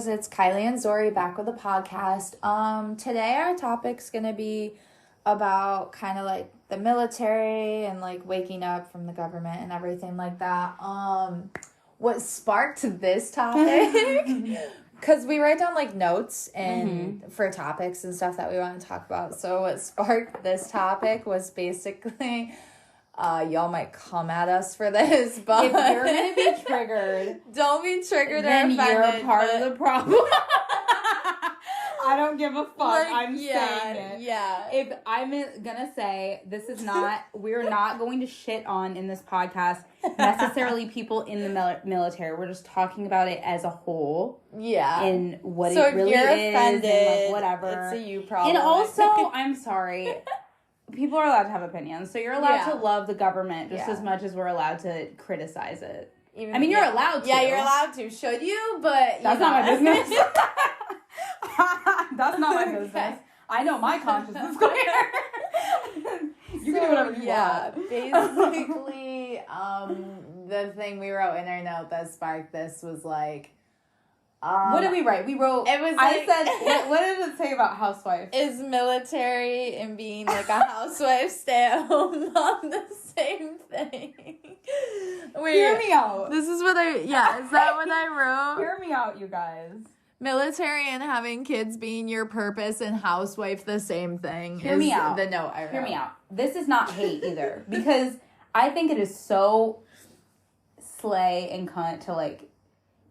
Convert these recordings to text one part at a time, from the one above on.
guys, it's Kylie and Zori back with the podcast. Today our topic's gonna be about kind of like the military and like waking up from the government and everything like that. What sparked this topic? Because we write down like notes and for topics and stuff that we want to talk about. So what sparked this topic was basically. Y'all might come at us for this, but if you're gonna be triggered, don't be triggered. Then or offended, you're part of the problem. I don't give a fuck. Like, I'm saying it. Yeah. If I'm gonna say this is not, we're not going to shit on in this podcast necessarily people in the military. We're just talking about it as a whole. Yeah. And what so it really if you're is, offended, and like whatever. It's a you problem. And also, I'm sorry. People are allowed to have opinions, so you're allowed to love the government just as much as we're allowed to criticize it. Even, I mean, you're allowed to. Yeah, you're allowed to. Should you? But that's not my business. That's not my business. I know my conscience is clear. You can do whatever you want. Basically, the thing we wrote in our note that sparked this was like. What did we write? We wrote. It was. I said. What did it say about Housewife? Is military and being like a housewife, stay at home mom the same thing? Wait, hear me out. This is what I. Yeah, is that what I wrote? Hear me out, you guys. Military and having kids being your purpose, and housewife the same thing. Hear me out. The note I wrote. Hear me out. This is not hate either, because I think it is so slay and cunt to like.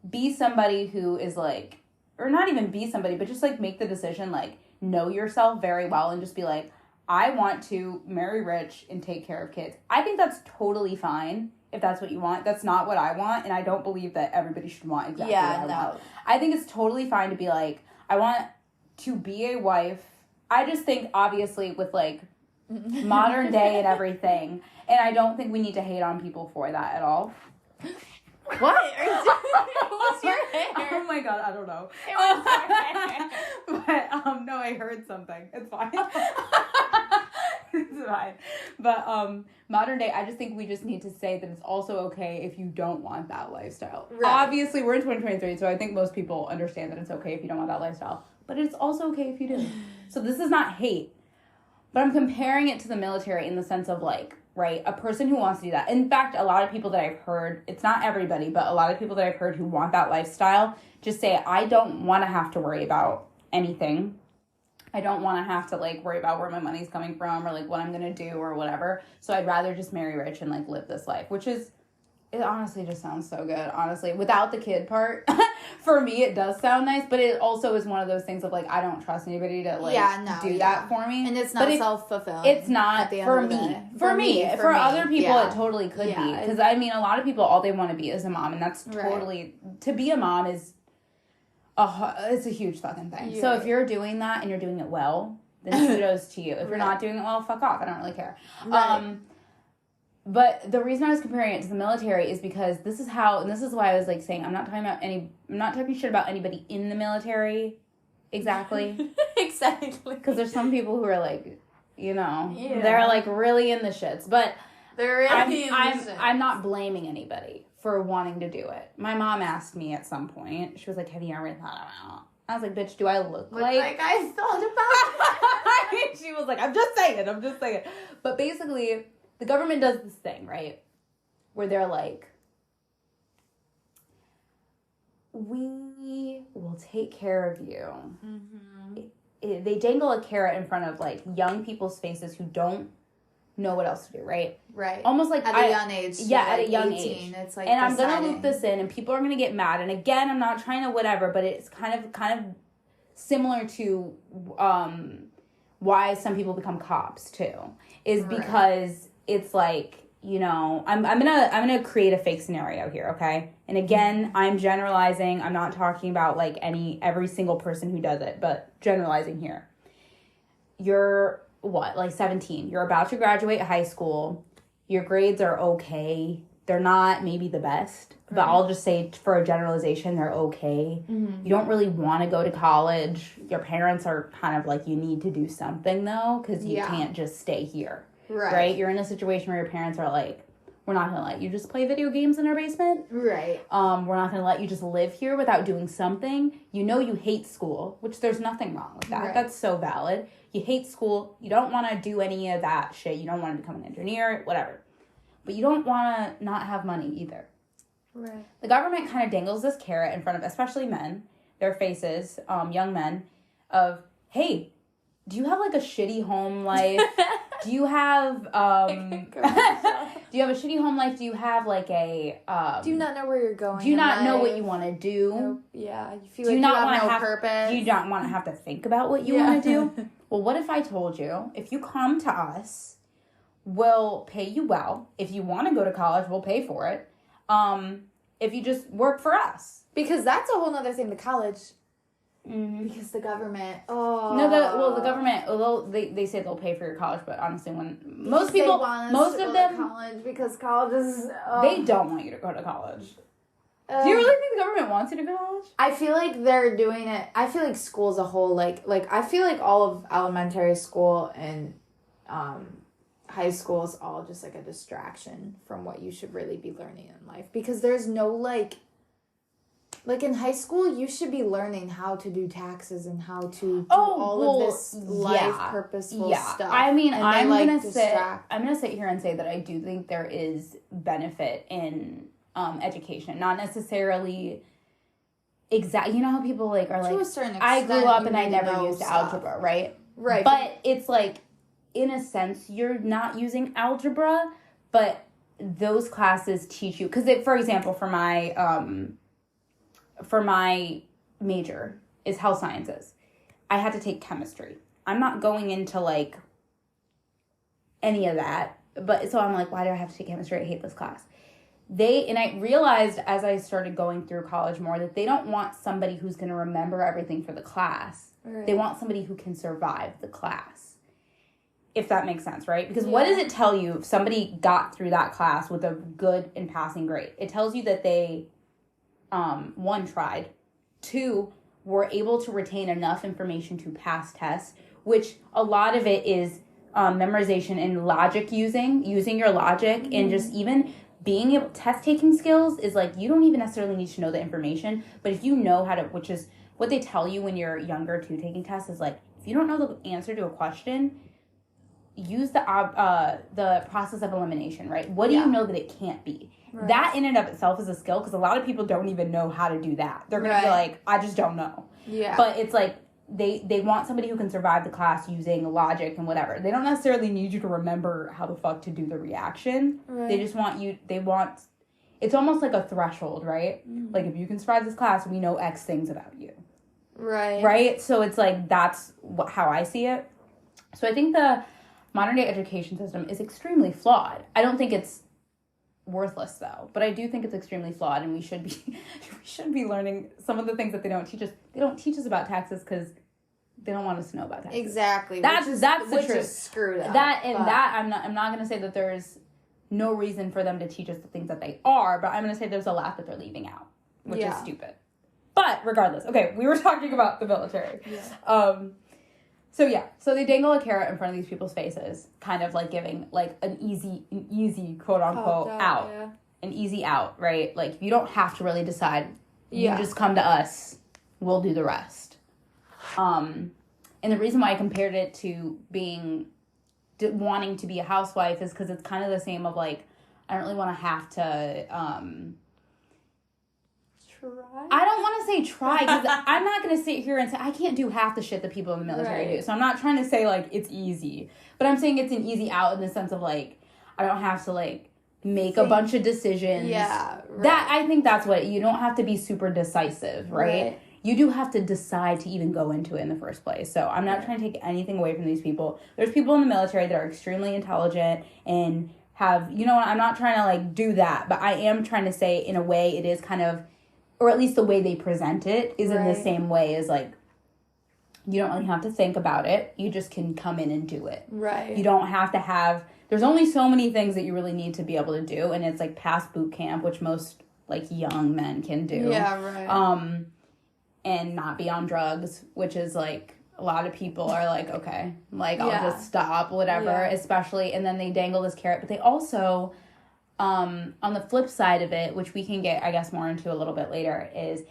Be somebody who is like, or not even be somebody, but just like make the decision, like know yourself very well and just be like, I want to marry rich and take care of kids. I think that's totally fine if that's what you want. That's not what I want, and I don't believe that everybody should want exactly what I want. I think it's totally fine to be like, I want to be a wife. I just think, obviously, with like modern day and everything, and I don't think we need to hate on people for that at all. What? What's your hair? Oh my god, I don't know. But no, I heard something. It's fine. It's fine. But modern day, I just think we just need to say that it's also okay if you don't want that lifestyle. Right. Obviously, we're in 2023, so I think most people understand that it's okay if you don't want that lifestyle. But it's also okay if you do. So this is not hate. But I'm comparing it to the military in the sense of like, right, a person who wants to do that. In fact, a lot of people that I've heard, it's not everybody, but a lot of people that I've heard who want that lifestyle just say, I don't want to have to worry about anything. I don't want to have to like worry about where my money's coming from or like what I'm going to do or whatever. So I'd rather just marry rich and like live this life, which is, it honestly just sounds so good, honestly. Without the kid part, for me, it does sound nice, but it also is one of those things of, like, I don't trust anybody to, like, do that for me. And it's not self-fulfilling. It's not for me. For me. For other people, it totally could be. Because, I mean, a lot of people, all they want to be is a mom, and that's totally, to be a mom is, it's a huge fucking thing. So if you're doing that and you're doing it well, then kudos to you. If you're not doing it well, fuck off. I don't really care. Right. But the reason I was comparing it to the military is because this is how, and this is why I was like saying, I'm not talking shit about anybody in the military. Exactly. Exactly. Because there's some people who are like, you know, they're like really in the shits. But they're really I'm not blaming anybody for wanting to do it. My mom asked me at some point, she was like, have you ever thought about it? I was like, bitch, do I look like I thought about it? She was like, I'm just saying. But basically, the government does this thing, right? Where they're like, we will take care of you. Mm-hmm. They dangle a carrot in front of, like, young people's faces who don't know what else to do, right? Right. Almost like at a young age. Yeah, at like a young 18, age. It's like and I'm going to loop this in, and people are going to get mad. And again, I'm not trying to whatever, but it's kind of similar to why some people become cops, too. Is because it's like, you know, I'm gonna create a fake scenario here, okay? And again, I'm generalizing. I'm not talking about like every single person who does it, but generalizing here. You're what, like 17? You're about to graduate high school. Your grades are okay. They're not maybe the best, but I'll just say for a generalization, they're okay. Mm-hmm. You don't really want to go to college. Your parents are kind of like, you need to do something though, because you can't just stay here. Right. You're in a situation where your parents are like, we're not going to let you just play video games in our basement. Right. We're not going to let you just live here without doing something. You know you hate school, which there's nothing wrong with that. Right. That's so valid. You hate school. You don't want to do any of that shit. You don't want to become an engineer, whatever. But you don't want to not have money either. Right. The government kind of dangles this carrot in front of, especially men, their faces, young men, of, hey, do you have like a shitty home life? Do you have do you have a shitty home life? Do you have like a do you not know where you're going? Do you not know what you want to do? No, yeah, you feel like you have no purpose. Do you not want to have to think about what you want to do? Well, what if I told you, if you come to us, we'll pay you well. If you want to go to college, we'll pay for it. If you just work for us. Because that's a whole nother thing, the college. Mm-hmm. Because the government, the government, although they say they'll pay for your college, but honestly, when most people, most of them, college because college is, they don't want you to go to college. Do you really think the government wants you to go to college? I feel like they're doing it. I feel like school as a whole, like I feel like all of elementary school and high school is all just like a distraction from what you should really be learning in life, because there's no like in high school, you should be learning how to do taxes and how to do all of this life purposeful stuff. I mean, I'm gonna sit here and say that I do think there is benefit in education, not necessarily exact. You know how people like are like, to a certain extent, I grew up and I never used algebra, right? Right. But it's like, in a sense, you're not using algebra, but those classes teach you, because for example, for my major is health sciences. I had to take chemistry. I'm not going into like any of that, but so I'm like, why do I have to take chemistry? I hate this class. And I realized as I started going through college more that they don't want somebody who's going to remember everything for the class. Right. They want somebody who can survive the class. If that makes sense, right? Because what does it tell you if somebody got through that class with a good and passing grade? It tells you that they, one, tried, two, were able to retain enough information to pass tests, which a lot of it is memorization and logic using your logic, and just even being able, test taking skills is like, you don't even necessarily need to know the information, but if you know how to, which is what they tell you when you're younger too, taking tests is like, if you don't know the answer to a question, use the process of elimination, right? What do you know that it can't be? Right. That in and of itself is a skill, because a lot of people don't even know how to do that. They're going to be like, I just don't know. Yeah. But it's like, they want somebody who can survive the class using logic and whatever. They don't necessarily need you to remember how the fuck to do the reaction. Right. They just want you, it's almost like a threshold, right? Mm-hmm. Like, if you can survive this class, we know X things about you. Right. Right? So it's like, that's how I see it. So I think the modern day education system is extremely flawed. I don't think it's worthless though, but I do think it's extremely flawed, and we should be learning some of the things that they don't teach us. They don't teach us about taxes because they don't want us to know about taxes. Exactly. That's the truth. Is screwed up. I'm not gonna say that there's no reason for them to teach us the things that they are, but I'm gonna say there's a lot that they're leaving out, which is stupid. But regardless, okay, we were talking about the military. Yeah. So they dangle a carrot in front of these people's faces, kind of like giving like an easy quote unquote out. Yeah. An easy out, right? Like, you don't have to really decide. You just come to us, we'll do the rest. And the reason why I compared it to wanting to be a housewife is because it's kind of the same of like, I don't really want to have to try. I don't want to say try, because I'm not going to sit here and say I can't do half the shit that people in the military do. So I'm not trying to say like it's easy, but I'm saying it's an easy out in the sense of like, I don't have to like make a bunch of decisions. Yeah. Right. That, I think that's what, you don't have to be super decisive, right? You do have to decide to even go into it in the first place. So I'm not trying to take anything away from these people. There's people in the military that are extremely intelligent and have, I'm not trying to like do that, but I am trying to say in a way it is kind of, or at least the way they present it is in the same way as like, you don't really have to think about it. You just can come in and do it. Right. You don't have to have, there's only so many things that you really need to be able to do. And it's like past boot camp, which most like young men can do. Yeah, right. And not be on drugs, which is like, a lot of people are like, okay, like I'll just stop, whatever, especially, and then they dangle this carrot, but they also On the flip side of it, which we can get, I guess, more into a little bit later, is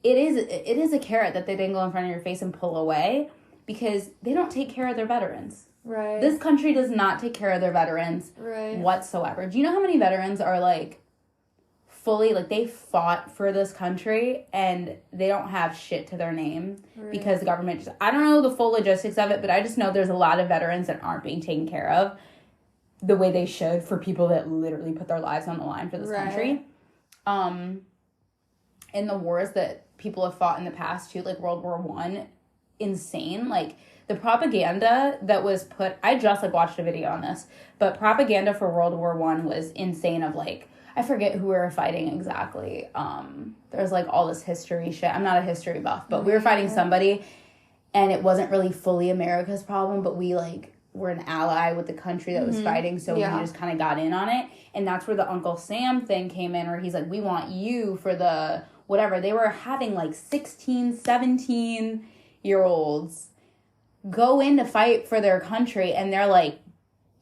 it is a carrot that they dangle in front of your face and pull away because they don't take care of their veterans. Right. This country does not take care of their veterans whatsoever. Do you know how many veterans are, like, fully, like, they fought for this country and they don't have shit to their name because the government just, I don't know the full logistics of it, but I just know there's a lot of veterans that aren't being taken care of the way they should for people that literally put their lives on the line for this country. In the wars that people have fought in the past too, like World War I, insane. Like, the propaganda that was put, I just, like, watched a video on this, but propaganda for World War I was insane of, like, I forget who we were fighting exactly. There's, like, all this history shit. I'm not a history buff, but we were fighting somebody, and it wasn't really fully America's problem, but we, like, were an ally with the country that was fighting, so we just kind of got in on it. And that's where the Uncle Sam thing came in, where he's like, we want you for the whatever. They were having, like, 16, 17-year-olds go in to fight for their country, and they're, like,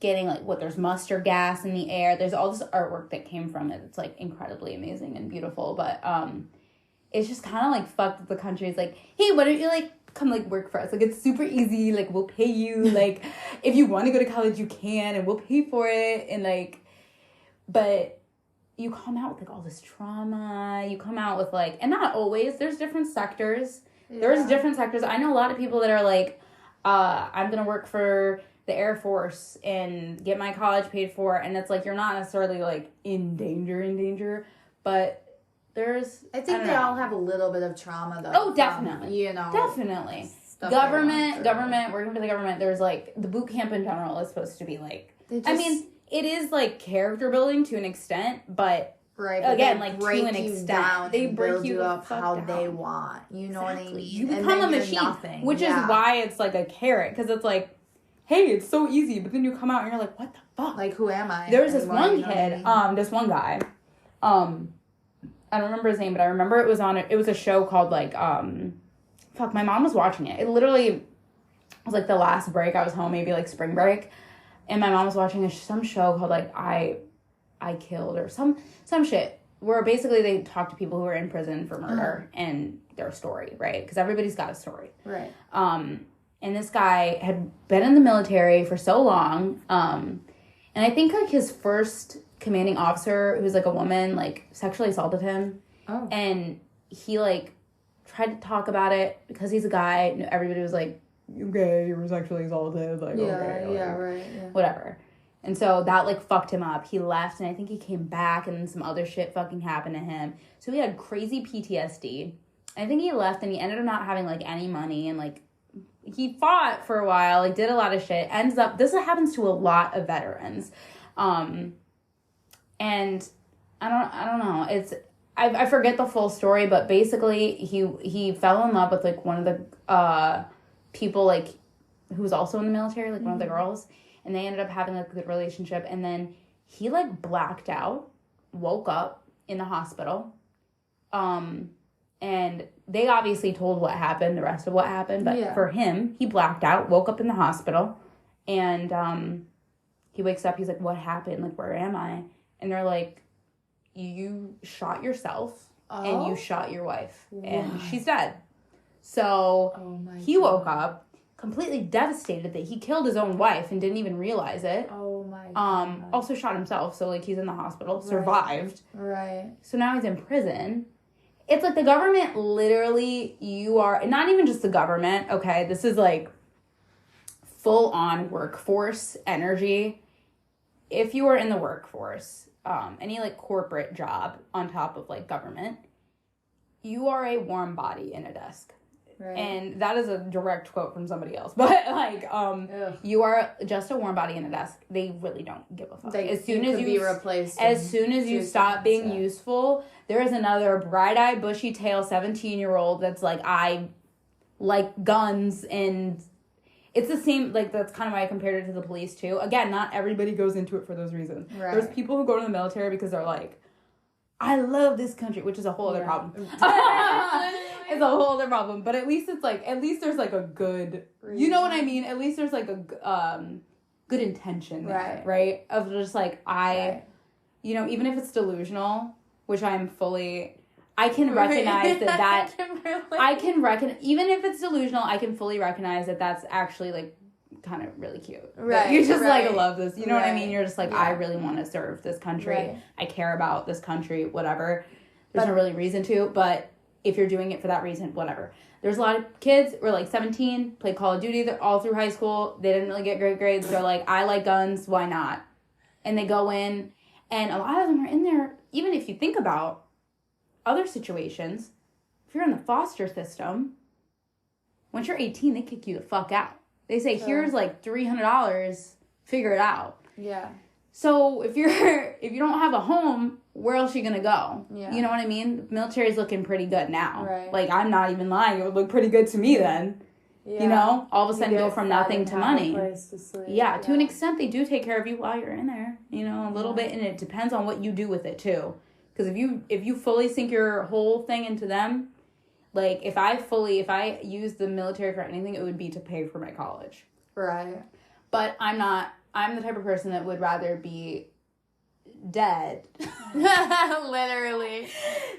getting, like, there's mustard gas in the air. There's all this artwork that came from it. It's, like, incredibly amazing and beautiful, but it's just kind of, like, fucked with the country. It's like, hey, why don't you, like, come, like, work for us? Like, it's super easy. Like, we'll pay you. Like, if you want to go to college, you can, and we'll pay for it. And, like, but you come out with, like, all this trauma. You come out with, like, and not always. There's different sectors. There's different sectors. I know a lot of people that are, like, I'm going to work for the Air Force and get my college paid for. And it's, like, you're not necessarily, like, in danger, but I think they all have a little bit of trauma, though. Oh, definitely. You know. Definitely. Government, working for the government, there's, like, the boot camp in general is supposed to be, like, I mean, it is, like, character building to an extent, but, again, like, to an extent. They break you up how they want. You know what I mean? You become a machine, which is why it's, like, a carrot, because it's, like, hey, it's so easy, but then you come out and you're like, what the fuck? Like, who am I? There's this one kid, this one guy, I don't remember his name, but I remember it was a show called, like, my mom was watching it. It literally was, like, the last break. I was home, maybe, like, spring break, and my mom was watching some show called, like, I Killed, or some shit, where basically they talk to people who are in prison for murder and their story, right? Because everybody's got a story. Right. And this guy had been in the military for so long, and I think, like, his first commanding officer, who's, like, a woman, like, sexually assaulted him. Oh. And he, like, tried to talk about it because he's a guy. Everybody was like, okay, you were sexually assaulted. Like, whatever. And so that, like, fucked him up. He left, and I think he came back, and then some other shit fucking happened to him. So he had crazy PTSD. I think he left, and he ended up not having, like, any money, and, like, he fought for a while, like, did a lot of shit. Ends up, this happens to a lot of veterans. And I don't know. I forget the full story, but basically he fell in love with, like, one of the people, like, who was also in the military, like, one of the girls, and they ended up having, like, a good relationship. And then he, like, blacked out, woke up in the hospital, and they obviously told what happened, the rest of what happened, but for him, he blacked out, woke up in the hospital, and he wakes up, he's like, what happened? Like, where am I? And they're like, you shot yourself, and you shot your wife, and she's dead. So he woke up completely devastated that he killed his own wife and didn't even realize it. Oh my God. Also shot himself, so, like, he's in the hospital, survived. Right. So now he's in prison. It's like the government, literally, you are, not even just the government, okay, this is, like, full-on workforce energy. If you are in the workforce, any, like, corporate job on top of, like, government, you are a warm body in a desk. Right. And that is a direct quote from somebody else. But, like, you are just a warm body in a desk. They really don't give a fuck. As soon as you stop being useful, there is another bright-eyed, bushy-tailed 17-year-old that's like, I like guns, and it's the same, like, that's kind of why I compared it to the police, too. Again, not everybody goes into it for those reasons. Right. There's people who go to the military because they're like, I love this country, which is a whole other problem. It's a whole other problem. But at least it's like, at least there's like a good, you know what I mean? At least there's like a good intention there, right? Of just like, you know, even if it's delusional, which I can recognize that even if it's delusional, I can fully recognize that that's actually, like, kind of really cute. Right. You just, right. like, love this. You know what I mean? You're just like, yeah. I really want to serve this country. Right. I care about this country, whatever. There's no really reason to, but if you're doing it for that reason, whatever. There's a lot of kids who are, like, 17, played Call of Duty all through high school. They didn't really get great grades. They're like, I like guns, why not? And they go in, and a lot of them are in there, even if you think about other situations, if you're in the foster system, once you're 18, they kick you the fuck out. They say, here's, like, $300, figure it out. Yeah. So if you don't have a home, where else are you gonna go? Yeah. You know what I mean? The military's looking pretty good now. Right. Like, I'm not even lying. It would look pretty good to me then. Yeah. You know? All of a sudden go from nothing to money. Yeah, to an extent, they do take care of you while you're in there. You know, a little bit, and it depends on what you do with it too. Because if you fully sink your whole thing into them, like, if I used the military for anything, it would be to pay for my college. Right. But I'm not. I'm the type of person that would rather be dead literally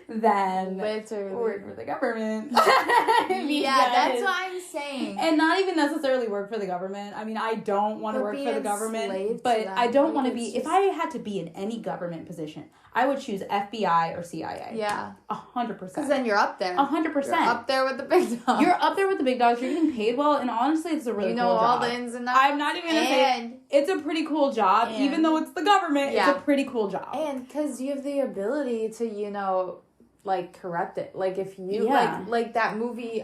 than work for the government. That's what I'm saying. And not even necessarily work for the government. I mean, I don't want to work for the government, but I don't want to be. If I had to be in any government position, I would choose FBI or CIA. Yeah. 100%. Because then you're up there. 100%. You're up there with the big dogs. You're up there with the big dogs. You're getting paid well, and honestly, it's a really cool job. You know all the ins and outs. I'm not even going to say it's a pretty cool job, even though it's the government. Yeah. It's a pretty cool job. And because you have the ability to, you know, like, corrupt it. Like, if you, like that movie,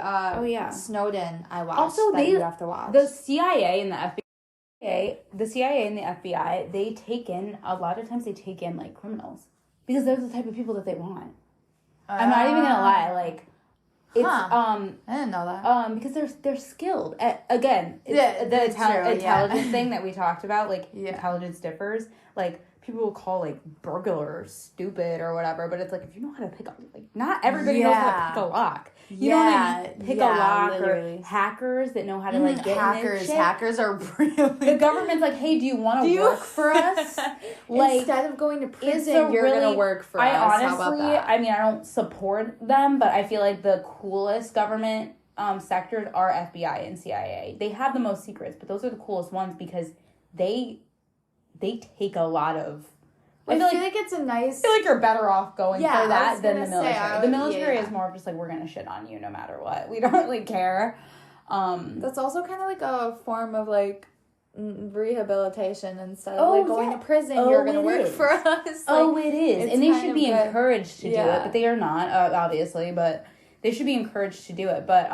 Snowden, I watched. Also, you have to watch. The CIA and the FBI, a lot of times they take in, like, criminals. Because they're the type of people that they want. I'm not even gonna lie, like, it's I didn't know that. Because they're skilled at, again, intelligence thing that we talked about, like, intelligence differs. Like, people will call, like, burglars stupid or whatever, but it's like, if you know how to pick up, like, not everybody knows how to pick a lock. You know what I mean? Pick a lock, literally. Or hackers that know how to, like, get in this shit. Hackers are brilliant. The government's like, hey, do you want to work for us? Like, instead of going to prison, you're going to work for us. Honestly, how about that? I mean, I don't support them, but I feel like the coolest government sectors are FBI and CIA. They have the most secrets, but those are the coolest ones because they take a lot of. I feel like it's a nice. I feel like you're better off going for that than the military. The military is more of just like, we're gonna shit on you no matter what. We don't really care. That's also kind of like a form of, like, rehabilitation instead of like going to prison. You're gonna work for us. Like, it is, and they should be encouraged to do it, but they are not, obviously. But they should be encouraged to do it. But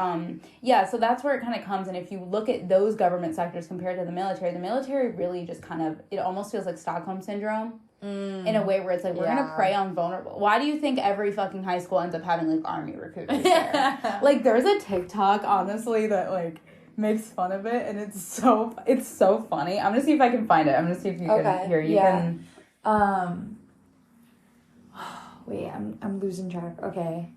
so that's where it kind of comes. And if you look at those government sectors compared to the military really just kind of, it almost feels like Stockholm syndrome. In a way where it's like, we're going to prey on vulnerable. Why do you think every fucking high school ends up having, like, army recruiters there? Like, there's a TikTok, honestly, that, like, makes fun of it, and it's so funny. I'm going to see if I can find it. I'm going to see if you can hear. You can... Wait, I'm losing track. Okay.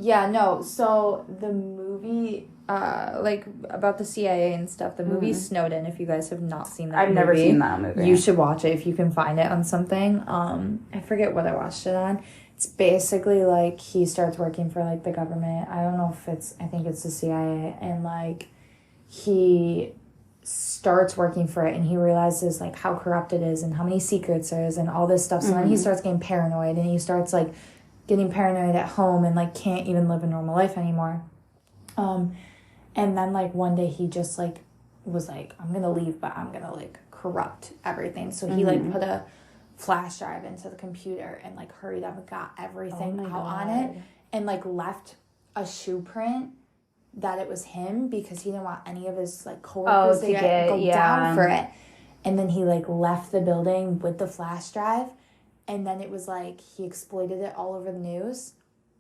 Yeah, no, so the movie, like, about the CIA and stuff, the movie Snowden, if you guys have not seen that I've never seen that movie. You should watch it if you can find it on something. I forget what I watched it on. It's basically, like, he starts working for, like, the government. I don't know if I think it's the CIA, and, like, he starts working for it, and he realizes, like, how corrupt it is, and how many secrets there is, and all this stuff, so then he starts getting paranoid, and he starts, like, getting paranoid at home and, like, can't even live a normal life anymore. And then, like, one day he just, like, was like, I'm gonna leave, but I'm gonna, like, corrupt everything. So he, like, put a flash drive into the computer and, like, hurried up and got everything out on it and, like, left a shoe print that it was him because he didn't want any of his, like, coworkers to go down for it. And then he, like, left the building with the flash drive. And then it was, like, he exploited it all over the news.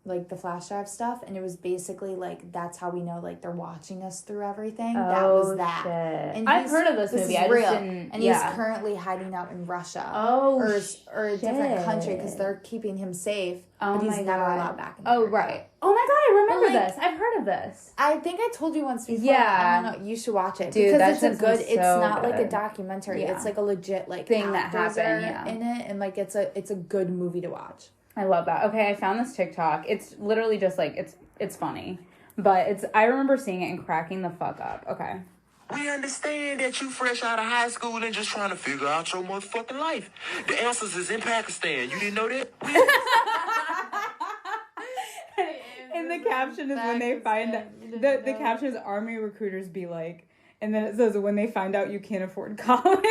like the flash drive stuff, and it was basically like that's how we know like they're watching us through everything. Oh, that was that. Shit. And I've heard of this movie. Is I real. just didn't. And he's currently hiding out in Russia. Oh, or a different country because they're keeping him safe. Oh, but he's never allowed back in America. Oh, right. Oh my god, I remember this. I've heard of this. I think I told you once before. Yeah. I don't know. You should watch it. Dude, because that it's a good, it's so not good. like a documentary. Yeah. It's like a legit like thing that happened in it, and like it's a good movie to watch. I love that. Okay, I found this TikTok. It's literally just like it's funny. But I remember seeing it and cracking the fuck up. Okay. We understand that you fresh out of high school and just trying to figure out your motherfucking life. The answers is in Pakistan. You didn't know that? And the caption is when they find the caption is army recruiters be like, and then it says when they find out you can't afford college.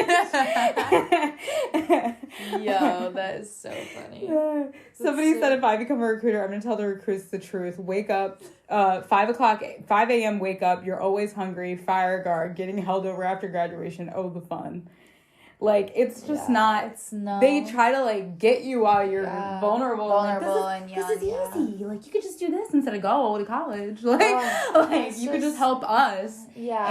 Yo, that is so funny. Yeah. Somebody said if I become a recruiter, I'm gonna tell the recruits the truth. Wake up, 5 a.m. Wake up. You're always hungry. Fire guard. Getting held over after graduation. Oh, the fun. Like, it's just not. It's no. They try to, like, get you while you're vulnerable. And young. This is easy. Like, you could just do this instead of go to college. Like, you could just help us. Yeah.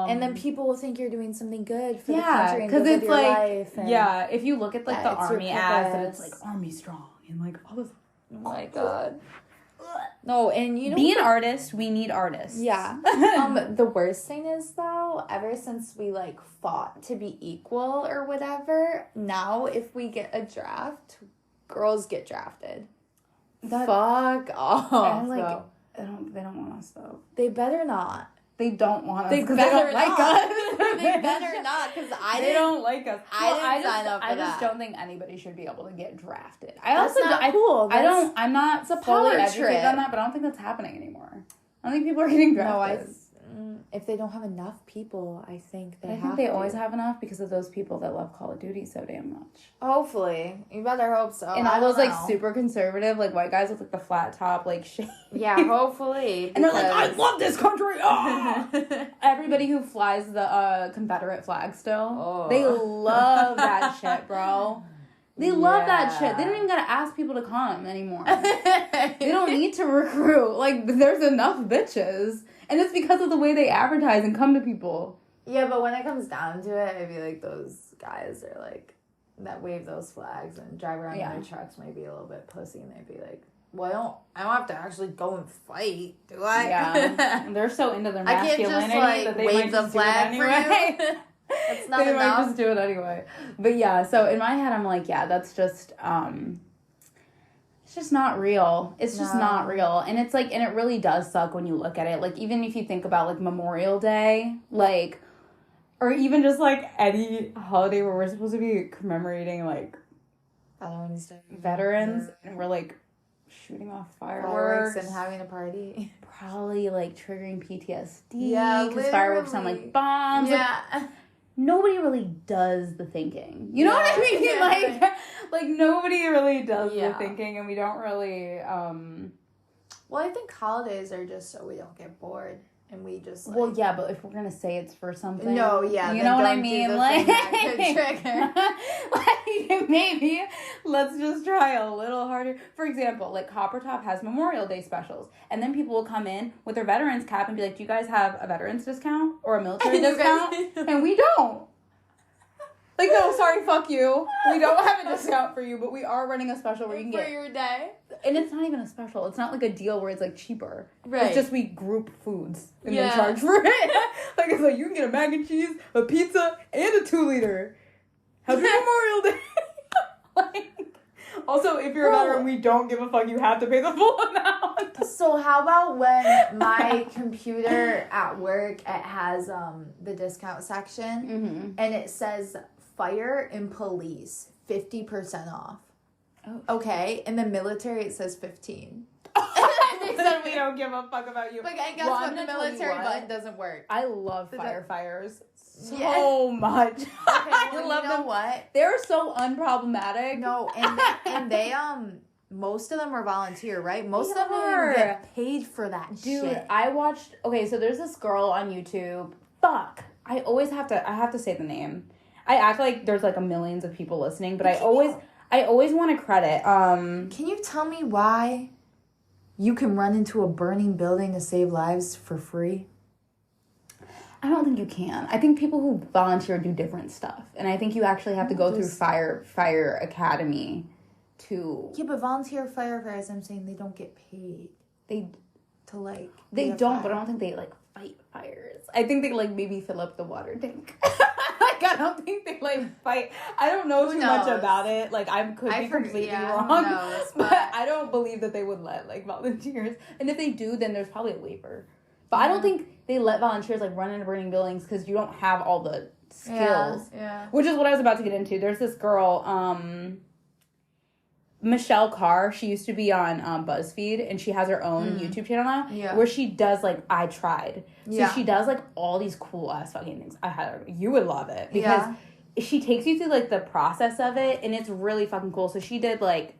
And then people will think you're doing something good for the country and good with your life. And if you look at, like, the army ads, and it's, like, Army Strong and, like, all this. Oh, my God. No, and you know, be an artist. We need artists. Yeah. The worst thing is though, ever since we like fought to be equal or whatever, now if we get a draft, girls get drafted. Fuck off. And like, they don't want us though. They better not. They don't want us. They better they don't like us. us. They better not because They don't like us. I didn't sign up for that. I just don't think anybody should be able to get drafted. That's not cool. I'm not it's a fully power educated trip on that, but I don't think that's happening anymore. I don't think people are getting drafted. If they don't have enough people, I think they have to. I think they always have enough because of those people that love Call of Duty so damn much. Hopefully. You better hope so. And all those, like, super conservative, like, white guys with, like, the flat top, like, shit. Yeah, hopefully. And they're like, I love this country! Oh! Everybody who flies the Confederate flag still, they love that shit, bro. They love that shit. They don't even gotta ask people to come anymore. They don't need to recruit. Like, there's enough bitches. And it's because of the way they advertise and come to people. Yeah, but when it comes down to it, I feel like those guys are like, that wave those flags and drive around in their trucks might be a little bit pussy, and they'd be like, well, I don't have to actually go and fight, do I? Yeah. They're so into their masculinity I can't just, like, that they wave might the just flag do it anyway. for you. It's not they enough. might just do it anyway. But yeah, so in my head, I'm like, yeah, that's just, it's just not real. It's just not real. And it's like, and it really does suck when you look at it. Like, even if you think about, like, Memorial Day, like, or even just, like, any holiday where we're supposed to be commemorating, like, veterans, and we're, like, shooting off fireworks and having a party. Probably, like, triggering PTSD. Yeah, because fireworks sound like bombs. Yeah. Nobody really does the thinking. You know what I mean? Yeah. Like nobody really does the thinking, and we don't really, Well, I think holidays are just so we don't get bored. And we just, like... Well, yeah, but if we're going to say it's for something... No, yeah. You know what I mean? Like, trigger. like, maybe let's just try a little harder. For example, like, Copper Top has Memorial Day specials. And then people will come in with their veterans cap and be like, do you guys have a veterans discount? Or a military discount? And we don't. Like, no, sorry, fuck you. We don't have a discount for you, but we are running a special where you can get... For your day. And it's not even a special. It's not like a deal where it's, like, cheaper. Right. It's just we group foods and then charge for it. Like, it's like, you can get a mac and cheese, a pizza, and a 2-liter. Happy Memorial Day. Like, also, if you're a veteran, we don't give a fuck. You have to pay the full amount. So how about when my computer at work, it has the discount section, and it says fire and police 50% off. Oh. Okay, in the military it says 15. They said we don't give a fuck about you. But I guess what the military button doesn't work. I love firefighters so much. Okay, I love them. What? They're so unproblematic. No, and they most of them are volunteer, right? Most of them don't even get paid for that shit. Dude, I watched... Okay, so there's this girl on YouTube. Fuck. I have to say the name. I act like there's, like, millions of people listening, but I always want to credit. Can you tell me why you can run into a burning building to save lives for free? I don't think you can. I think people who volunteer do different stuff. And I think you actually have to go through fire academy to... Yeah, but volunteer firefighters, I'm saying they don't get paid. They don't, but I don't think they, like, fight fires. I think they, like, maybe fill up the water tank. Like, I don't think they, like, fight. I don't know too much about it. Like, I could be completely wrong. Who knows, but I don't believe that they would let, like, volunteers. And if they do, then there's probably a waiver. But I don't think they let volunteers, like, run into burning buildings because you don't have all the skills. Yeah. Which is what I was about to get into. There's this girl, Michelle Carr. She used to be on BuzzFeed, and she has her own YouTube channel now where she does, like, I Tried. So she does, like, all these cool-ass fucking things. You would love it because she takes you through, like, the process of it, and it's really fucking cool. So she did, like,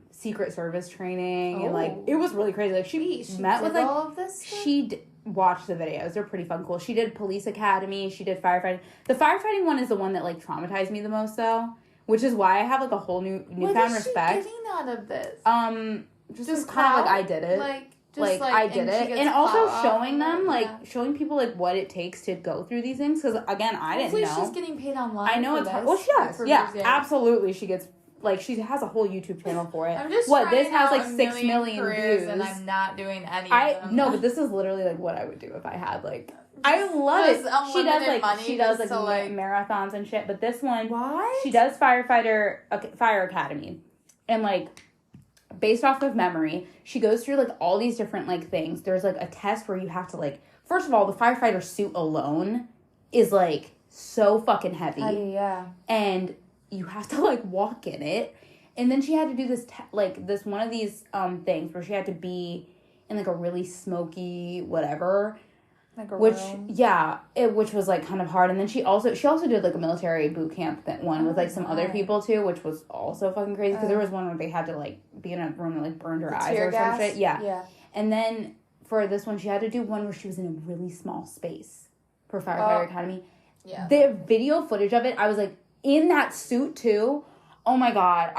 Secret Service training, and, like, it was really crazy. Like, she met with, like, all of this stuff? Watched the videos. They're pretty fun, cool. She did police academy. She did firefighting. The firefighting one is the one that, like, traumatized me the most, though, which is why I have, like, a whole newfound respect. What is she getting out of this? Just kind of, like, I did it. I did it. And also showing them, showing people, like, what it takes to go through these things. Because, again, I didn't know. Hopefully she's getting paid online. I know it's hard. Well, she does. Yeah, absolutely. She gets... Like, she has a whole YouTube channel for it. I'm just this has, like, 6 million views. And I'm not doing any of them. No, but this is literally, like, what I would do if I had, like... I love it. She does, like, marathons and shit. But this one... Why? She does Fire Academy. And, like, based off of memory, she goes through, like, all these different, like, things. There's, like, a test where you have to, like... First of all, the firefighter suit alone is, like, so fucking heavy. Yeah. And... you have to, like, walk in it. And then she had to do this, this one of these things where she had to be in, like, a really smoky whatever. Like a room. Which was, like, kind of hard. And then she also did, like, a military boot camp one with, like, some other people, too, which was also fucking crazy. Because there was one where they had to, like, be in a room that, like, burned her eyes or some shit. Yeah. And then for this one, she had to do one where she was in a really small space for Firefighter Academy. Yeah. The video footage of it, I was, like, in that suit, too, oh my God,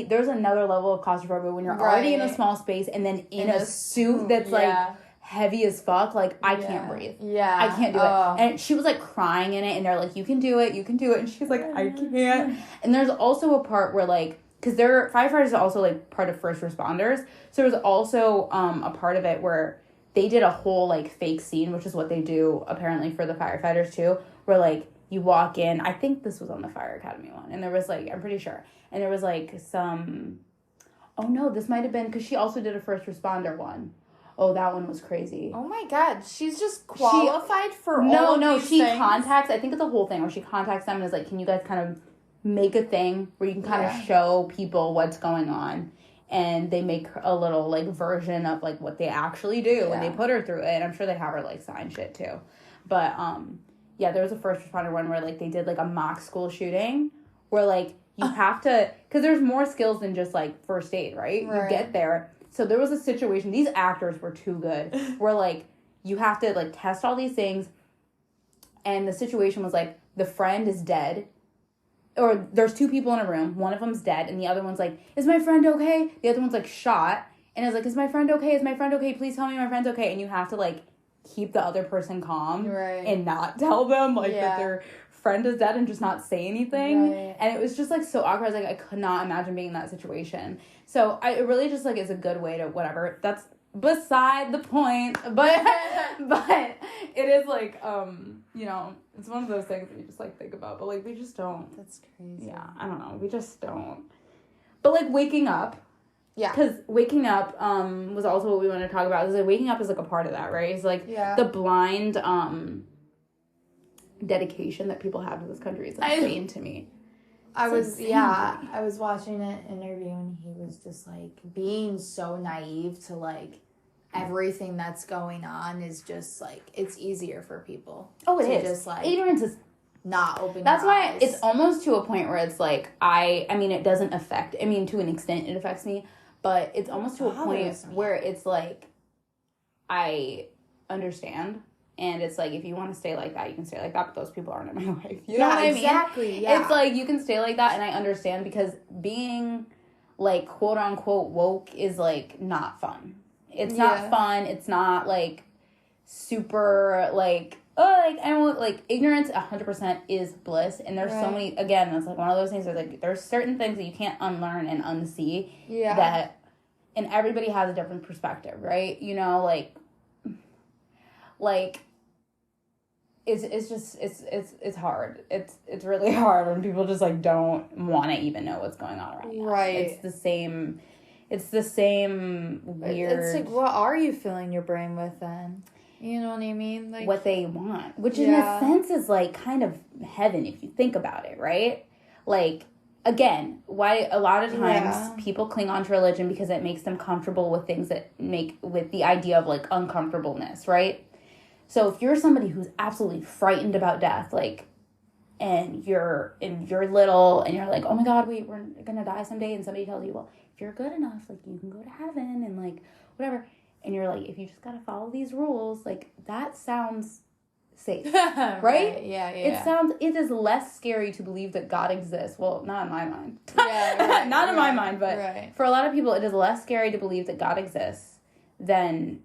there's another level of claustrophobia when you're already in a small space and then in a suit that's, like, heavy as fuck. Like, I can't breathe. Yeah. I can't do it. And she was, like, crying in it, and they're like, you can do it. And she's like, I can't. And there's also a part where, like, because firefighters are also, like, part of first responders, so there's also a part of it where they did a whole, like, fake scene, which is what they do, apparently, for the firefighters, too, where, like, you walk in, I think this was on the Fire Academy one, and there was, like, I'm pretty sure, and there was, like, this might have been, because she also did a first responder one. Oh, that one was crazy. Oh my God, she's just qualified for all of these things? Contacts, I think it's a whole thing where she contacts them and is like, can you guys kind of make a thing where you can kind of show people what's going on? And they make a little, like, version of, like, what they actually do, and they put her through it, and I'm sure they have her, like, sign shit, too. But, yeah, there was a first responder one where, like, they did, like, a mock school shooting where, like, you have to... Because there's more skills than just, like, first aid, right? You get there. So there was a situation... These actors were too good. Where, like, you have to, like, test all these things. And the situation was, like, the friend is dead. Or there's two people in a room. One of them's dead. And the other one's like, is my friend okay? The other one's, like, shot. And it's like, is my friend okay? Is my friend okay? Please tell me my friend's okay. And you have to, like... keep the other person calm and not tell them that their friend is dead and just not say anything. And it was just, like, so awkward. I was like, I could not imagine being in that situation. So it really just, like, is a good way to whatever. That's beside the point. But it is, like, it's one of those things that you just, like, think about. But, like, we just don't. That's crazy. Yeah, I don't know. We just don't. But, like, waking up. Yeah. Because waking up was also what we wanted to talk about. Like, waking up is, like, a part of that, right? It's, like, the blind dedication that people have to this country is insane to me. I was watching an interview, and he was just, like, being so naive to, like, everything that's going on is just, like, it's easier for people. Oh, it is. Just, like, ignorance is... not open. That's why eyes. It's almost to a point where it's, like, I mean, it doesn't affect... I mean, to an extent, it affects me. But it's almost to a point where it's, like, I understand. And it's, like, if you want to stay like that, you can stay like that. But those people aren't in my life. You know what I mean? Exactly, yeah. It's, like, you can stay like that. And I understand because being like, quote unquote woke is like not fun. It's not fun. It's not like super like, oh, like, I want, like, ignorance 100% is bliss. And there's so many, again, it's like one of those things where, like, there's certain things that you can't unlearn and unsee. That, and everybody has a different perspective, right? You know, like, it's just, it's hard. It's really hard when people just, like, don't want to even know what's going on right now. Right. It's the same weird. It's like, what are you filling your brain with then? You know what I mean? Like, what they want, which in a sense is like kind of heaven if you think about it, right? Like, again, why a lot of times people cling on to religion because it makes them comfortable with things that make with the idea of like uncomfortableness, right? So if you're somebody who's absolutely frightened about death, like, and you're little and you're like, oh my God, we're gonna die someday, and somebody tells you, well, if you're good enough, like, you can go to heaven and like whatever. And you're like, if you just gotta follow these rules, like, that sounds safe, right? Yeah. It is less scary to believe that God exists. Well, not in my mind. Not in my mind, but for a lot of people, it is less scary to believe that God exists than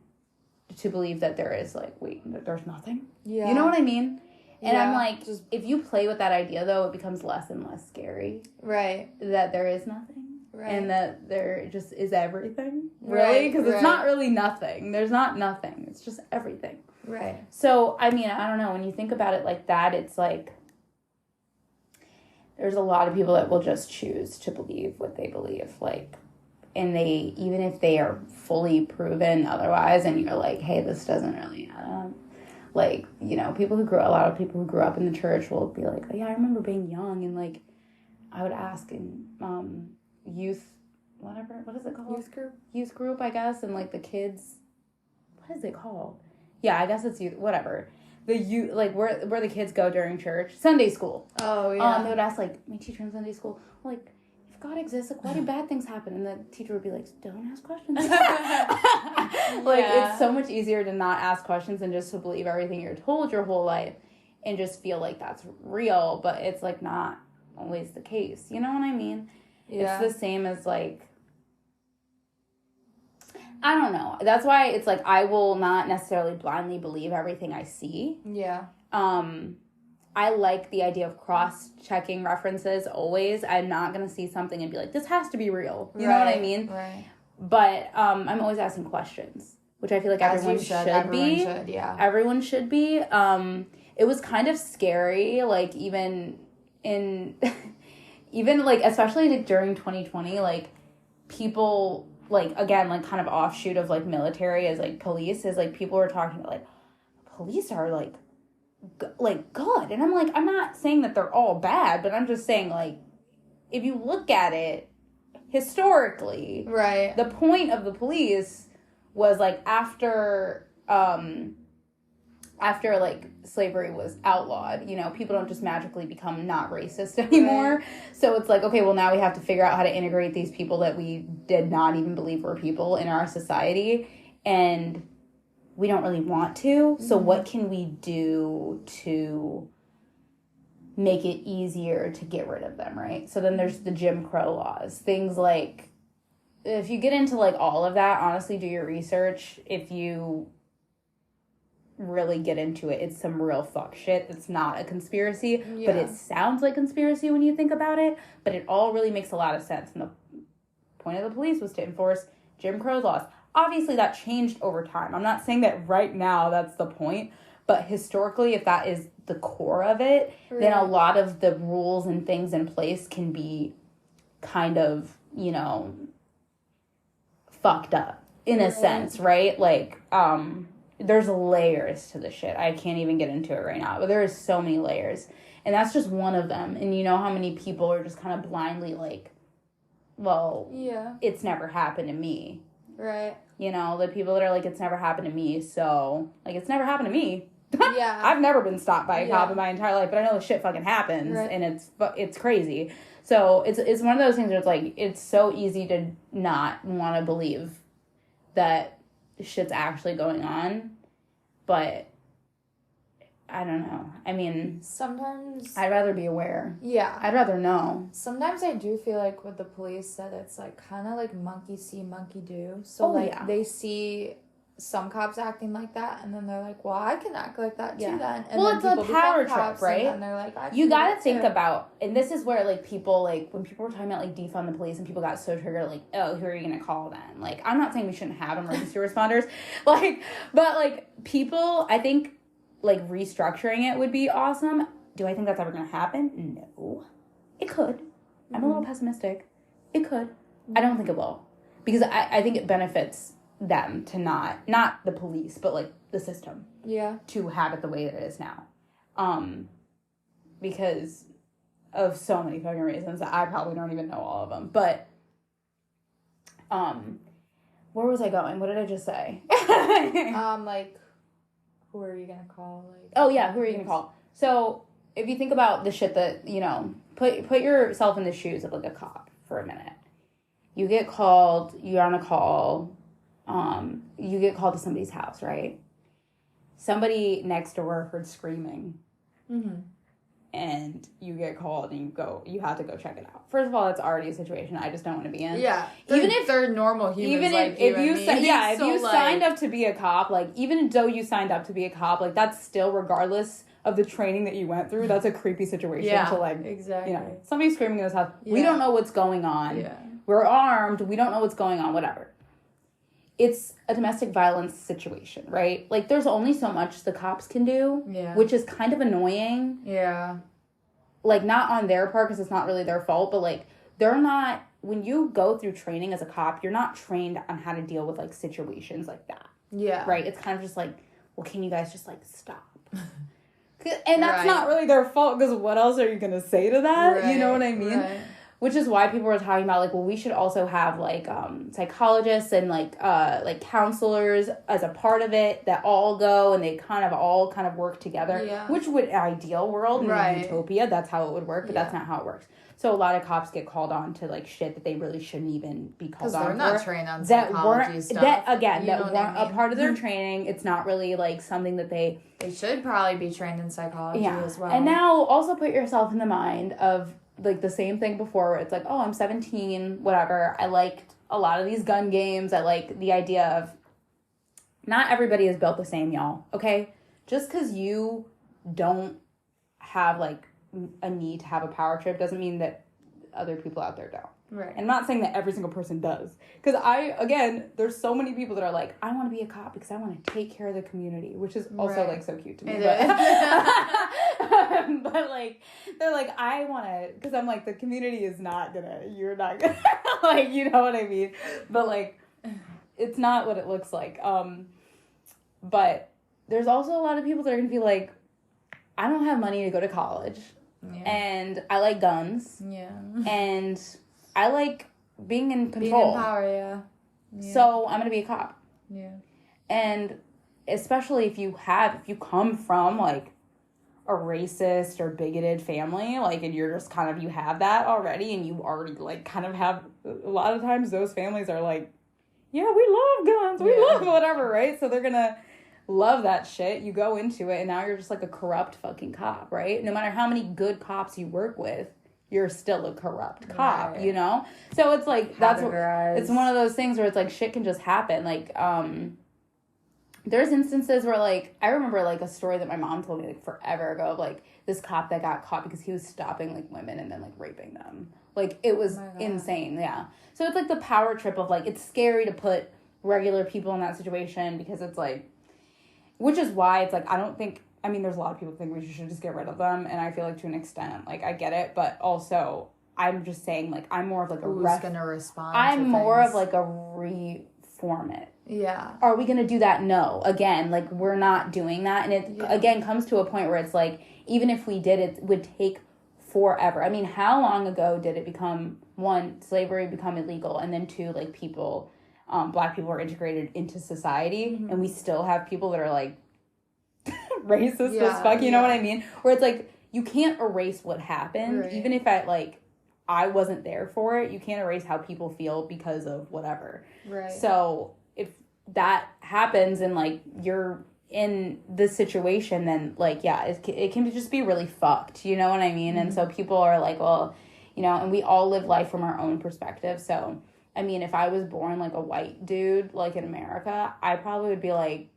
to believe that there is, like, wait, there's nothing? Yeah. You know what I mean? And I'm like, if you play with that idea, though, it becomes less and less scary. Right. That there is nothing. Right. And that there just is everything. Really? Because it's not really nothing. There's not nothing. It's just everything. Right. So, I mean, I don't know. When you think about it like that, it's like there's a lot of people that will just choose to believe what they believe. Like, and they, even if they are fully proven otherwise, and you're like, hey, this doesn't really add up. Like, you know, a lot of people who grew up in the church will be like, oh, yeah, I remember being young, and like, I would ask in youth, whatever, what is it called? Youth group, I guess, and like the kids, what is it called? Yeah, I guess it's youth, whatever. The youth, like where the kids go during church, Sunday school. Oh yeah. They would ask like my teacher in Sunday school, like, if God exists, like, why do bad things happen? And the teacher would be like, don't ask questions. Like, it's so much easier to not ask questions and just to believe everything you're told your whole life, and just feel like that's real, but it's like not always the case. You know what I mean? Yeah. It's the same as, like, I don't know. That's why it's like I will not necessarily blindly believe everything I see. Yeah. I like the idea of cross-checking references always. I'm not going to see something and be like, this has to be real. You know what I mean? Right. But I'm always asking questions, which I feel like everyone should be. Everyone should be. It was kind of scary, like, even like, especially like during 2020, like, people, like, again, like, kind of offshoot of like military as like police, is like people were talking about like police are like good, and I'm like, I'm not saying that they're all bad, but I'm just saying, like, if you look at it historically, right, the point of the police was like after like slavery was outlawed, you know, people don't just magically become not racist anymore. Right. So it's like, okay, well, now we have to figure out how to integrate these people that we did not even believe were people in our society, and we don't really want to. So what can we do to make it easier to get rid of them, right? So then there's the Jim Crow laws. Things like, if you get into like all of that, honestly, do your research. If you really get into it, it's some real fuck shit. It's not a conspiracy, but it sounds like conspiracy when you think about it, but it all really makes a lot of sense. And the point of the police was to enforce Jim Crow laws. Obviously that changed over time. I'm not saying that right now that's the point, but historically, if that is the core of it, then a lot of the rules and things in place can be kind of, you know, fucked up in a sense, right? Like, there's layers to the shit. I can't even get into it right now, but there is so many layers, and that's just one of them. And you know how many people are just kind of blindly like, well, it's never happened to me. Right. You know, the people that are like, it's never happened to me, so, like, it's never happened to me. Yeah. I've never been stopped by a cop in my entire life, but I know the shit fucking happens, and it's crazy. So it's one of those things where it's like, it's so easy to not want to believe that shit's actually going on, but I don't know. I mean, sometimes I'd rather be aware. Yeah. I'd rather know. Sometimes I do feel like with the police that it's like kind of like monkey see, monkey do. So they see some cops acting like that, and then they're like, well, I can act like that too then. And well, then it's a power trip, right? And they're like, you gotta think about, and this is where like people, like when people were talking about like defund the police and people got so triggered, like, oh, who are you gonna call then? Like, I'm not saying we shouldn't have emergency responders, like, but like people, I think like restructuring it would be awesome. Do I think that's ever gonna happen? No. It could. I'm a little pessimistic. It could. I don't think it will, because I think it benefits them to not the police, but like the system, to have it the way that it is now, because of so many fucking reasons that I probably don't even know all of them. But where was I going? What did I just say? Like, who are you gonna call? Like, oh yeah, who are you gonna call? So if you think about the shit that, you know, put yourself in the shoes of like a cop for a minute. You get called, you're on a call. You get called to somebody's house, right? Somebody next door heard screaming. And you get called and you have to go check it out. First of all, that's already a situation I just don't want to be in. Yeah. Even if they're normal humans, even like if you signed up to be a cop, like even though you signed up to be a cop, like that's still, regardless of the training that you went through, that's a creepy situation to like, exactly. You know, somebody's screaming in this house. Yeah. We don't know what's going on. Yeah. We're armed. We don't know what's going on, whatever. It's a domestic violence situation, right? Like, there's only so much the cops can do, which is kind of annoying. Yeah. Like, not on their part, because it's not really their fault, but, like, they're not, when you go through training as a cop, you're not trained on how to deal with, like, situations like that. Yeah. Right? It's kind of just like, well, can you guys just, like, stop? And that's not really their fault, because what else are you going to say to that? Right. You know what I mean? Right. Which is why people were talking about, like, well, we should also have, like, psychologists and, like counselors as a part of it that all go and they all work together. Yeah. Which would, ideal world, in a utopia, that's how it would work, but that's not how it works. So a lot of cops get called on to, like, shit that they really shouldn't even be called on for. Because they're not trained on psychology stuff. That weren't a part of their training. It's not really, like, something that they... They should probably be trained in psychology as well. And now also put yourself in the mind of... like the same thing before where it's like, oh, I'm 17, whatever. I liked a lot of these gun games. I like the idea of not everybody is built the same, y'all. Okay? Just because you don't have like a need to have a power trip doesn't mean that other people out there don't. Right. And I'm not saying that every single person does. Because there's so many people that are like, I want to be a cop because I want to take care of the community, which is also like so cute to me. But like, they're like, I want to, because I'm like, the community is not gonna, you're not gonna, like, you know what I mean? But like, it's not what it looks like. But there's also a lot of people that are gonna be like, I don't have money to go to college. Yeah. And I like guns. Yeah. And I like being in control. Being in power, yeah. So I'm going to be a cop. Yeah. And especially if you come from, like, a racist or bigoted family, like, and you're just kind of, you have that already, and you already, like, kind of have, a lot of times those families are like, yeah, we love guns, we love whatever, right? So they're going to love that shit. You go into it, and now you're just, like, a corrupt fucking cop, right? No matter how many good cops you work with, you're still a corrupt cop, you know? So it's like, it's one of those things where it's like, shit can just happen. Like, there's instances where, like, I remember, like, a story that my mom told me, like, forever ago of, like, this cop that got caught because he was stopping, like, women and then, like, raping them. Like, it was insane, yeah. So it's, like, the power trip of, like, it's scary to put regular people in that situation because it's, like, which is why it's, like, there's a lot of people who think we should just get rid of them, and I feel like to an extent, like, I get it, but also, I'm just saying, like, I'm more of, like, who's gonna respond I'm more of, like, a reform it. Yeah. Are we gonna do that? No. Again, like, we're not doing that, and it, again, comes to a point where it's, like, even if we did, it would take forever. I mean, how long ago did it become, one, slavery become illegal, and then two, like, people, black people were integrated into society, and we still have people that are, like, racist as fuck, you know what I mean? Where it's like, you can't erase what happened, even if I wasn't there for it, you can't erase how people feel because of whatever. Right. So if that happens and, like, you're in this situation, then, like, yeah, it can just be really fucked, you know what I mean? And so people are like, well, you know, and we all live life from our own perspective. So, I mean, if I was born, like, a white dude, like, in America, I probably would be like,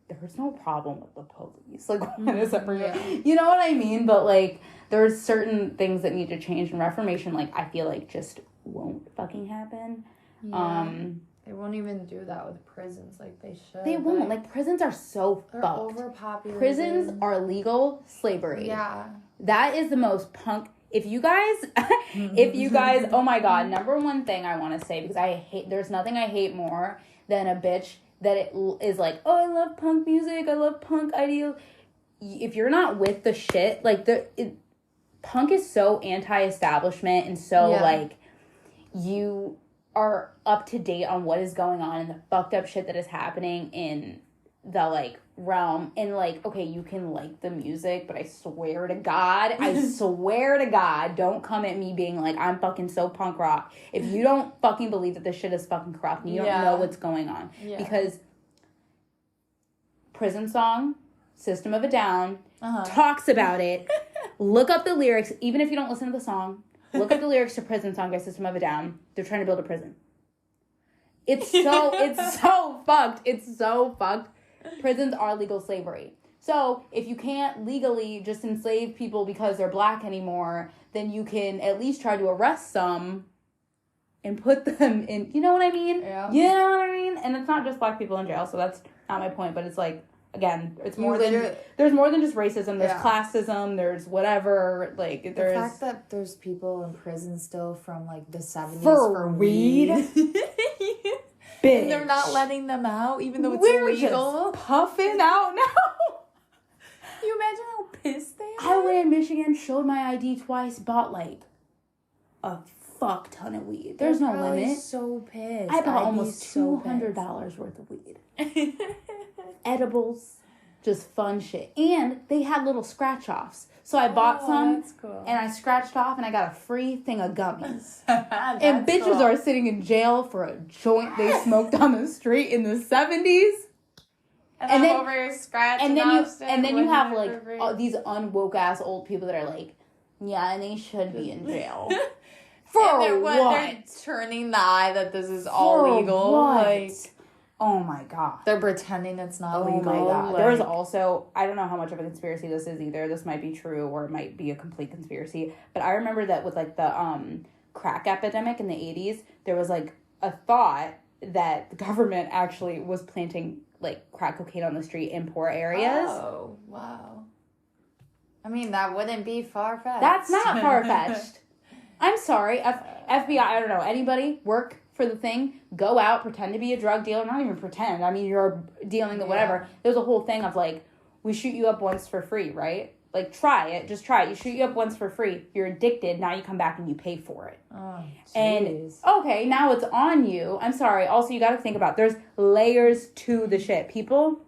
there's no problem with the police. Like, what is that for you? You know what I mean? But, like, there's certain things that need to change, and Reformation, like, I feel like just won't fucking happen. Yeah. They won't even do that with prisons like they should. They won't. Like, prisons are so they're fucked. Overpopulated. Prisons are legal slavery. Yeah. That is the most punk. If you guys, oh my God, number one thing I want to say, because there's nothing I hate more than a bitch that is like, oh, I love punk music, I love punk ideals. If you're not with the shit, like, punk is so anti-establishment, and so, like, you are up to date on what is going on and the fucked up shit that is happening in the, like, realm. And, like, okay, you can like the music, but I swear to God, don't come at me being like, I'm fucking so punk rock. If you don't fucking believe that this shit is fucking corrupt and you don't know what's going on. Because Prison Song, System of a Down, talks about it. Look up the lyrics, even if you don't listen to the song. Look up the lyrics to Prison Song by System of a Down. They're trying to build a prison. It's so fucked. It's so fucked. Prisons are legal slavery. So if you can't legally just enslave people because they're black anymore, then you can at least try to arrest some and put them in, you know what I mean? Yeah. You know what I mean? And it's not just black people in jail, so that's not my point, but it's like, again, it's more there's more than just racism. There's classism. There's whatever. Like, there's the fact that there's people in prison still from, like, the 70s for weed. Bitch. And they're not letting them out, even though it's We're illegal. Just puffing out now. Can you imagine how pissed they are? I went in Michigan, showed my ID twice, bought like a fuck ton of weed. There's no limit. So pissed. I bought almost $200 worth of weed. Edibles, just fun shit. And they had little scratch offs. So I bought some, that's cool. And I scratched off, and I got a free thing of gummies. And bitches are sitting in jail for a joint they smoked on the street in the 70s. And then over here scratching and then you have like these unwoke ass old people that are like, yeah, and they should be in jail. For what? They're turning the eye that this is all legal. What? Like, oh my God. they're pretending it's not legal. Oh my God. Like, There's also, I don't know how much of a conspiracy this is either. This might be true or it might be a complete conspiracy. But I remember that with like the crack epidemic in the 80s, there was like a thought that the government actually was planting like crack cocaine on the street in poor areas. Oh, wow. I mean, that wouldn't be far-fetched. That's not far-fetched. I'm sorry. FBI, I don't know. Anybody work for the thing, go out, pretend to be a drug dealer. Not even pretend. I mean, you're dealing the whatever. There's a whole thing of like, we shoot you up once for free, right? Like, try it. Just try it. You shoot you up once for free. You're addicted. Now you come back and you pay for it. Oh, geez. And, okay, now it's on you. I'm sorry. Also, you got to think about, there's layers to the shit. People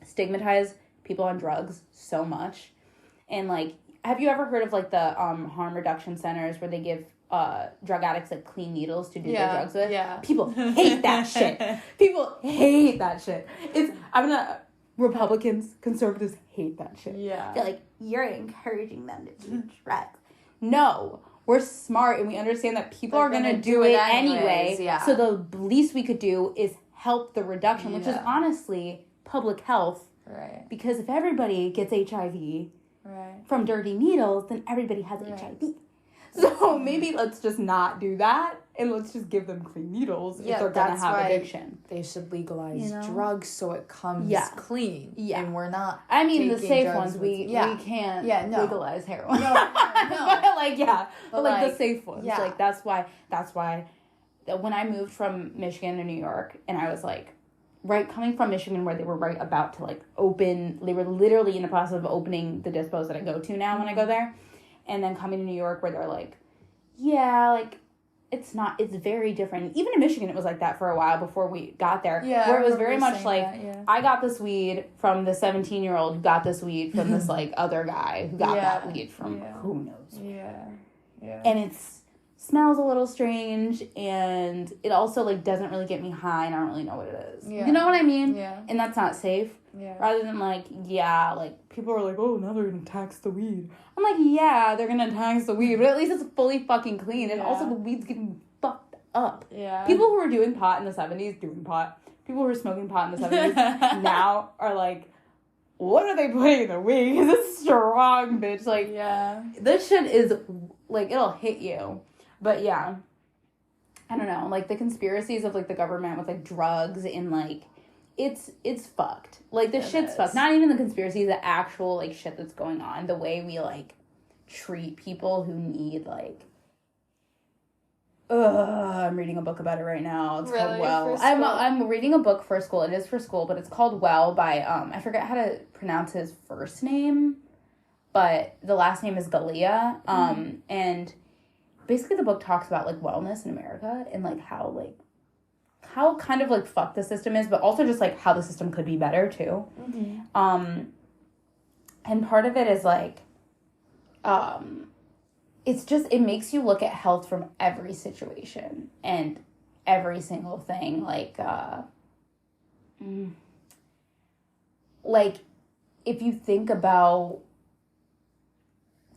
stigmatize people on drugs so much. And, like, have you ever heard of, like, the harm reduction centers where they give drug addicts, like, clean needles to do their drugs with? Yeah. People hate that shit. People hate that shit. Republicans, conservatives hate that shit. Yeah. They're like, you're encouraging them to do drugs. No, we're smart and we understand that people are going to do it anyway. Yeah. So the least we could do is help the reduction, which is honestly public health. Right. Because if everybody gets HIV from dirty needles, then everybody has HIV. So maybe let's just not do that and let's just give them clean needles if they're going to have addiction. They should legalize drugs so it comes clean. Yeah. And we're not. I mean, the safe ones, we can't legalize heroin. No. But like the safe ones. Yeah. Like that's why when I moved from Michigan to New York and I was like, coming from Michigan where they were about to like open, they were literally in the process of opening the dispos that I go to now when I go there. And then coming to New York where they're like, it's very different. Even in Michigan, it was like that for a while before we got there. Yeah, where it was very much like, I got this weed from the 17-year-old who got this weed from this like other guy who got that weed from who knows. Yeah. And it's smells a little strange, and it also, like, doesn't really get me high, and I don't really know what it is. Yeah. You know what I mean? Yeah. And that's not safe. Yeah. Rather than, like, yeah, like, people are like, oh, now they're gonna tax the weed. I'm like, yeah, they're gonna tax the weed, but at least it's fully fucking clean, and also the weed's getting fucked up. Yeah. People who were doing pot in the 70s, people who were smoking pot in the 70s now are like, what are they putting in the weed? Because it's strong, bitch. Like, yeah. This shit is, like, it'll hit you. But, yeah. I don't know. Like, the conspiracies of, like, the government with, like, drugs and, like, it's fucked. Like, the shit's fucked. Not even the conspiracy, the actual, like, shit that's going on. The way we, like, treat people who need, like... I'm reading a book about it right now. It's called Well. I'm reading a book for school. It is for school, but it's called Well by I forget how to pronounce his first name, but the last name is Galea. And basically the book talks about like wellness in America and like how kind of like fucked the system is, but also just like how the system could be better too. And part of it is like it makes you look at health from every situation and every single thing. Like if you think about,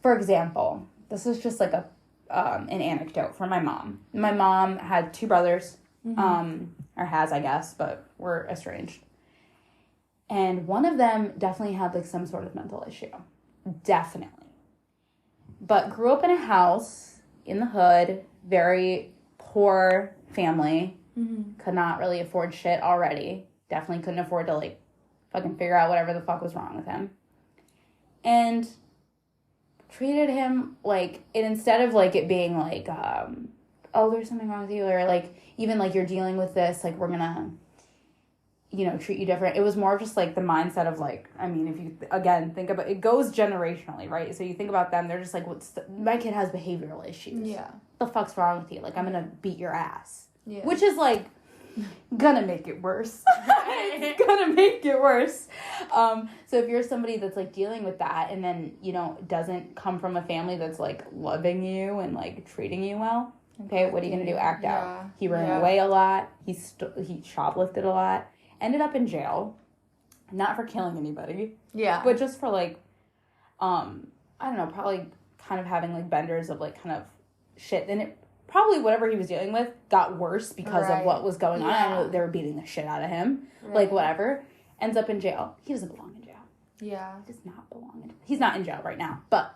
for example, this is just like an anecdote from my mom. My mom had 2 brothers, or has, I guess, but we're estranged. And one of them definitely had like some sort of mental issue. Definitely. But grew up in a house in the hood, very poor family, could not really afford shit already. Definitely couldn't afford to, like, fucking figure out whatever the fuck was wrong with him. And treated him, like, and instead of, like, it being, like, oh, there's something wrong with you, or, like, even, like, you're dealing with this, like, we're gonna... treat you different. It was more just like the mindset of like, I mean, if you again think about it, goes generationally, right? So you think about them, they're just like, my kid has behavioral issues. Yeah. What the fuck's wrong with you? Like, I'm gonna beat your ass. Yeah. Which is like gonna make it worse. It's gonna make it worse. So if you're somebody that's like dealing with that and then, doesn't come from a family that's like loving you and like treating you well, okay, what are you gonna do? Act out. He ran away a lot. He shoplifted a lot. Ended up in jail, not for killing anybody. Yeah. But just for, like, I don't know, probably kind of having, like, benders of, like, kind of shit. And it probably whatever he was dealing with got worse because of what was going on. I know they were beating the shit out of him. Right. Like, whatever. Ends up in jail. He doesn't belong in jail. Yeah. He does not belong in jail. He's not in jail right now, but...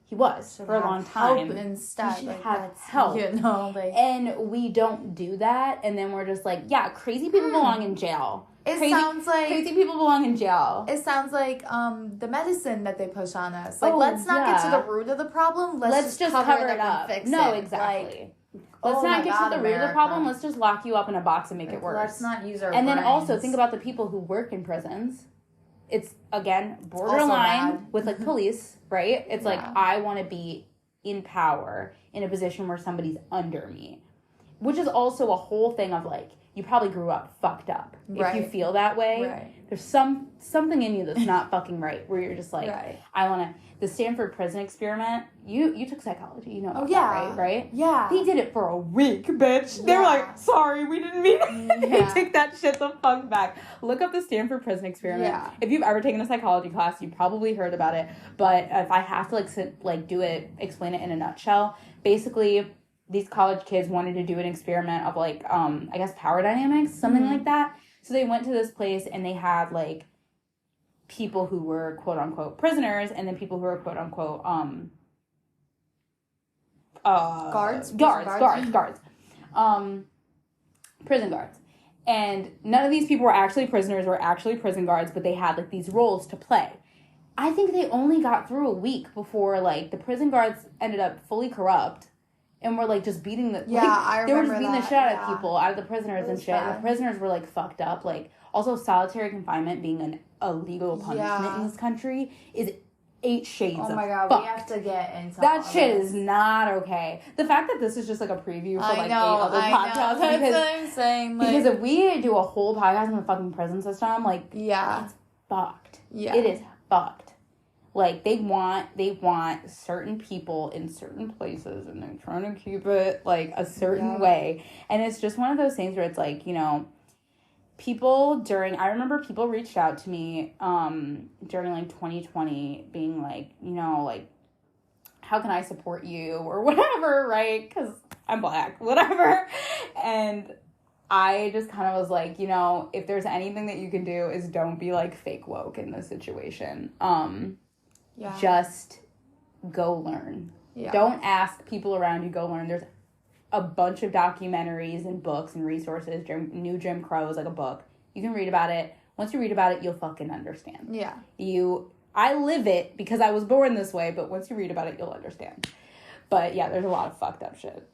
He was for a long time. Help instead. He should have help. And we don't do that. And then we're just like, yeah, crazy people belong in jail. Sounds like crazy people belong in jail. It sounds like the medicine that they push on us. Like, let's not get to the root of the problem. Let's just cover it up and fix it. No, exactly. Let's not get to the root of the problem. Let's just lock you up in a box and make it worse. Let's not use our brains. Then also think about the people who work in prisons. It's, again, borderline with, like, police, right? It's like, I want to be in power in a position where somebody's under me. Which is also a whole thing of, like, you probably grew up fucked up. Right. If you feel that way, there's something in you that's not fucking right, where you're just like, I want to... The Stanford prison experiment, you took psychology, you know about that, right? Yeah. They did it for a week, bitch. Yeah. They were like, sorry, we didn't mean it. They take that shit the fuck back. Look up the Stanford prison experiment. Yeah. If you've ever taken a psychology class, you probably heard about it. But if I have to, explain it in a nutshell, basically... These college kids wanted to do an experiment of, like, I guess power dynamics, something like that. So they went to this place and they had, like, people who were quote-unquote prisoners and then people who were quote-unquote, guards. Prison guards. And none of these people were actually prisoners or actually prison guards, but they had, like, these roles to play. I think they only got through a week before, like, the prison guards ended up fully corrupt. And we're, like, just beating the... Yeah, I remember they were just beating the shit out of people, out of the prisoners and shit. Bad. And the prisoners were, like, fucked up. Like, also, solitary confinement being a legal punishment in this country is 8 shades of Oh, my God. fuck. We have to get into that shit is not okay. The fact that this is just, like, a preview for, like, 8 other podcasts. That's what I'm saying. Like, because if we do a whole podcast on the fucking prison system, like... Yeah. It's fucked. Yeah. It is fucked. Like, they want certain people in certain places, and they're trying to keep it, like, a certain way. And it's just one of those things where it's like, you know, I remember people reached out to me during, like, 2020, being like, you know, like, how can I support you, or whatever, right? Because I'm Black, whatever. And I just kind of was like, you know, if there's anything that you can do is don't be, like, fake woke in this situation. Just go learn. Yeah. Don't ask people around you, go learn. There's a bunch of documentaries and books and resources. New Jim Crow is like a book. You can read about it. Once you read about it, you'll fucking understand. Yeah. I live it because I was born this way, but once you read about it, you'll understand. But yeah, there's a lot of fucked up shit.